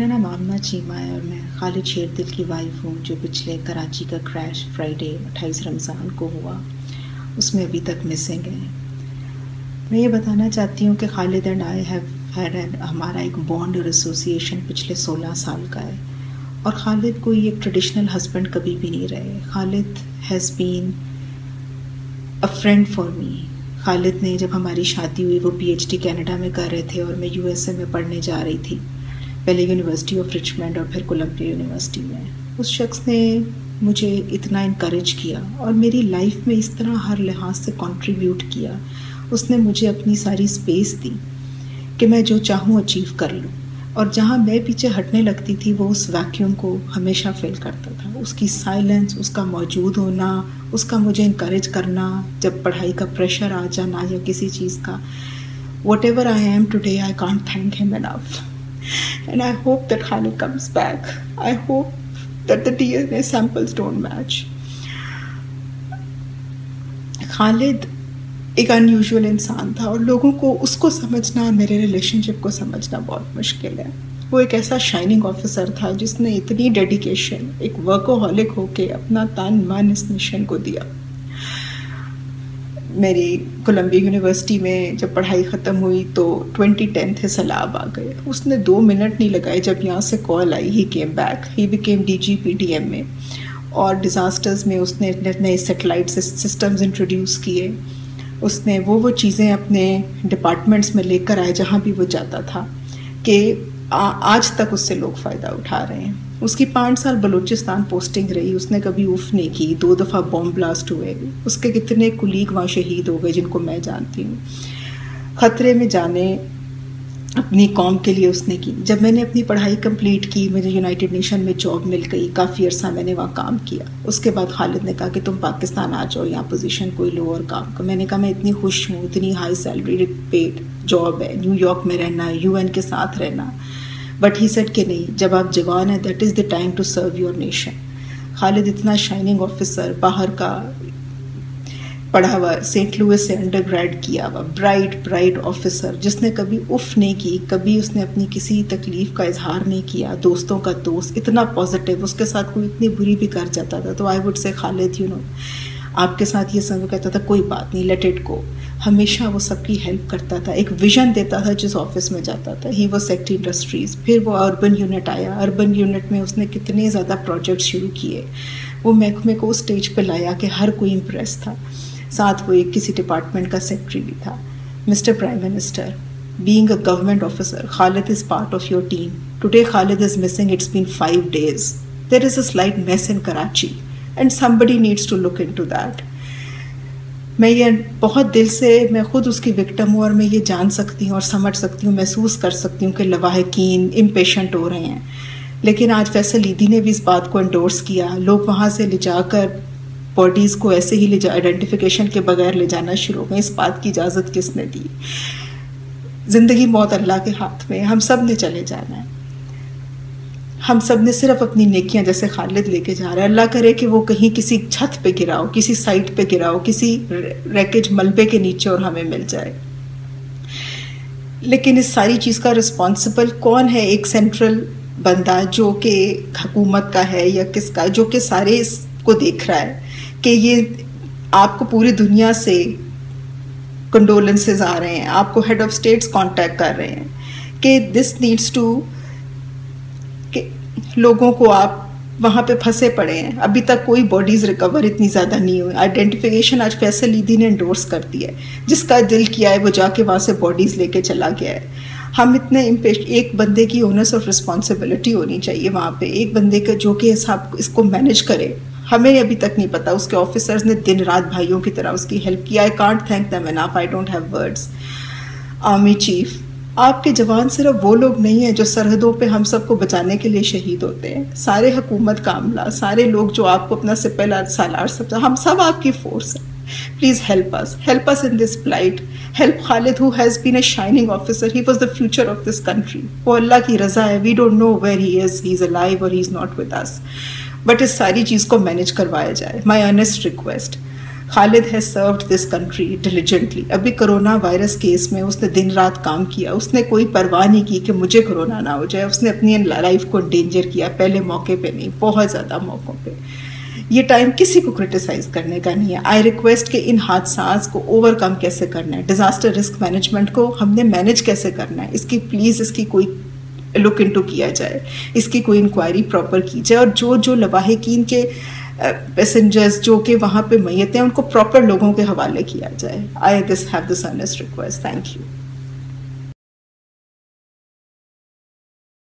मेरा नाम आमना चीमा है और मैं खालिद शेरदिल की वाइफ हूँ, जो पिछले कराची का क्रैश फ्राइडे 28 रमज़ान को हुआ उसमें अभी तक मिसिंग है। मैं ये बताना चाहती हूँ कि Khalid and I have had हमारा एक बॉन्ड और एसोसिएशन पिछले 16 साल का है और खालिद कोई एक ट्रेडिशनल हस्बैंड कभी भी नहीं रहे। Khalid has been a friend for me. Khalid ने जब हमारी शादी हुई वो PhD कनाडा में कर रहे थे और मैं USA में पढ़ने जा रही थी, पहले यूनिवर्सिटी ऑफ रिचमंड और फिर कोलंबिया यूनिवर्सिटी में। उस शख्स ने मुझे इतना इनकरेज किया और मेरी लाइफ में इस तरह हर लिहाज से कंट्रीब्यूट किया। उसने मुझे अपनी सारी स्पेस दी कि मैं जो चाहूँ अचीव कर लूँ, और जहाँ मैं पीछे हटने लगती थी वो उस वैक्यूम को हमेशा फिल करता था। उसकी साइलेंस, उसका मौजूद होना, उसका मुझे इनकरेज करना, जब पढ़ाई का प्रेशर आ जाना या किसी चीज़ का। Whatever I am today, I can't thank him enough. And I hope that Khalid comes back. I hope that the DNA samples don't match. Khalid एक अनयूजुअल इंसान था और लोगों को उसको समझना और मेरे रिलेशनशिप को समझना बहुत मुश्किल है। वो एक ऐसा शाइनिंग ऑफिसर था जिसने इतनी डेडिकेशन, एक वर्कोहॉलिक होके अपना तन मन इस मिशन को दिया। मेरी कोलंबिया यूनिवर्सिटी में जब पढ़ाई ख़त्म हुई तो 2010 थे सैलाब आ गए। उसने 2 मिनट नहीं लगाए, जब यहाँ से call I he came back. He became DG PDM में, और डिज़ास्टर्स में उसने नए सेटेलाइट सिस्टम्स इंट्रोड्यूस किए। उसने वो चीज़ें अपने डिपार्टमेंट्स में लेकर आए जहाँ भी वो जाता था, कि आज तक उससे लोग फ़ायदा उठा रहे हैं। उसकी 5 साल बलूचिस्तान पोस्टिंग रही, उसने कभी उफ नहीं की। 2 दफ़ा बॉम्ब ब्लास्ट हुए, उसके कितने कुलीग वहाँ शहीद हो गए जिनको मैं जानती हूँ। ख़तरे में जाने अपनी कौम के लिए उसने की। जब मैंने अपनी पढ़ाई कंप्लीट की, मुझे यूनाइटेड नेशन में जॉब मिल गई, काफ़ी अरसा मैंने वहाँ काम किया। उसके बाद खालिद ने कहा कि तुम पाकिस्तान आ जाओ, यहाँ पोजीशन कोई लो और काम को। मैंने कहा मैं इतनी खुश हूँ, इतनी हाई सैलरी पेड जॉब है, न्यूयॉर्क में रहना है, UN के साथ रहना। बट ही सेड कि नहीं, जब आप जवान हैं that is the time to serve your nation. Khalid इतना शाइनिंग ऑफिसर, बाहर का पढ़ा हुआ, सेंट लुइस से अंडरग्रेड किया हुआ, ब्राइट ऑफिसर, जिसने कभी उफ नहीं की, कभी उसने अपनी किसी तकलीफ़ का इजहार नहीं किया। दोस्तों का दोस्त, इतना पॉजिटिव। उसके साथ कोई इतनी बुरी भी कर जाता था तो आई वुड से खालिद आपके साथ ये सब कहता था कोई बात नहीं, लेट इट गो। हमेशा वो सबकी हेल्प करता था, एक विजन देता था जिस ऑफिस में जाता था। ही वो सेक्ट इंडस्ट्रीज़, फिर वो अर्बन यूनिट आया। अर्बन यूनिट में उसने कितने ज़्यादा प्रोजेक्ट शुरू किए। वो महकमे को उस स्टेज पे लाया कि हर कोई इम्प्रेस था। साथ वो एक किसी डिपार्टमेंट का सेक्रेटरी भी था। Mister prime minister, being a government officer, Khalid is part of your team. Today Khalid is missing. It's been 5 days. There is a slight mess in Karachi and somebody needs to look into that. मैं ये बहुत दिल से, मैं खुद उसकी victim हूँ और मैं ये जान सकती हूँ और समझ सकती हूँ, महसूस कर सकती हूँ कि लवाहिकीन इम्पेशेंट हो रहे हैं। लेकिन आज फैसल ईदी ने भी इस बात को एंडोर्स किया। लोग वहाँ से ले जाकर बॉडीज़ को ऐसे ही आइडेंटिफिकेशन के बगैर ले जाना शुरू हो गए। इस बात की इजाज़त किसने दी? ज़िंदगी मौत अल्लाह के हाथ में, हम सब ने चले जाना है। हम सब ने सिर्फ अपनी नेकियां जैसे खालिद लेके जा रहा है। अल्लाह करे कि वो कहीं किसी छत पे गिरा हो, किसी साइट पे गिरा हो, किसी रैकेज मलबे के नीचे और हमें मिल जाए। लेकिन इस सारी चीज़ का रिस्पॉन्सिबल कौन है? एक सेंट्रल बंदा जो कि हुकूमत का है या किसका, जो कि सारे इसको देख रहा है कि ये आपको पूरी दुनिया से कंडोलेंसेज आ रहे हैं, आपको हेड ऑफ स्टेट्स कांटेक्ट कर रहे हैं कि दिस नीड्स टू, लोगों को आप वहाँ पे फंसे पड़े हैं। अभी तक कोई बॉडीज़ रिकवर इतनी ज़्यादा नहीं हुई। आइडेंटिफिकेशन आज फैसल ईदी ने एंडोर्स कर दिया है। जिसका दिल किया है वो जाके वहाँ से बॉडीज़ लेके चला गया है। हम इतने एक बंदे की ओनर्स ऑफ रिस्पॉन्सिबिलिटी होनी चाहिए वहाँ पे, एक बंदे का जो कि इसको मैनेज करे। हमें अभी तक नहीं पता, उसके ऑफिसर्स ने दिन रात भाइयों की तरह उसकी हेल्प किया। I can't thank them enough, I don't have words. Army chief, आपके जवान सिर्फ वो लोग नहीं हैं जो सरहदों पे हम सबको बचाने के लिए शहीद होते हैं। सारे हुकूमत का अमला, सारे लोग जो आपको अपना सिपहला सालार सब, हम सब आपकी फोर्स हैं। Please help us in this plight. Help Khalid, who has been a shining officer. He was the future of this country. वो अल्लाह की रज़ा है, we don't know where he is, he's alive or he's not with us. But इस सारी चीज़ को manage करवाया जाए. My earnest request. Khalid has served this country diligently. ابھی corona virus case میں اس نے دن رات کام کیا, اس نے کوئی پرواہ نہیں کی کہ مجھے کرونا نہ ہو جائے, اس نے اپنی لائف کو انڈینجر کیا, پہلے موقع پہ نہیں, بہت زیادہ موقعوں پہ. یہ ٹائم کسی کو کرٹیسائز کرنے کا نہیں ہے. آئی ریکویسٹ کہ ان حادثات کو اوور کم کیسے کرنا ہے, ڈیزاسٹر رسک مینجمنٹ کو ہم نے مینیج کیسے کرنا ہے, اس کی پلیز اس کی کوئی لک انٹو کیا جائے, اس کی کوئی انکوائری پراپر کی جائے, اور جو لواحقین کے پیسنجرز جو کہ وہاں پہ میت ہیں ان کو پراپر لوگوں کے حوالے کیا جائے. I this have this earnest request. Thank you.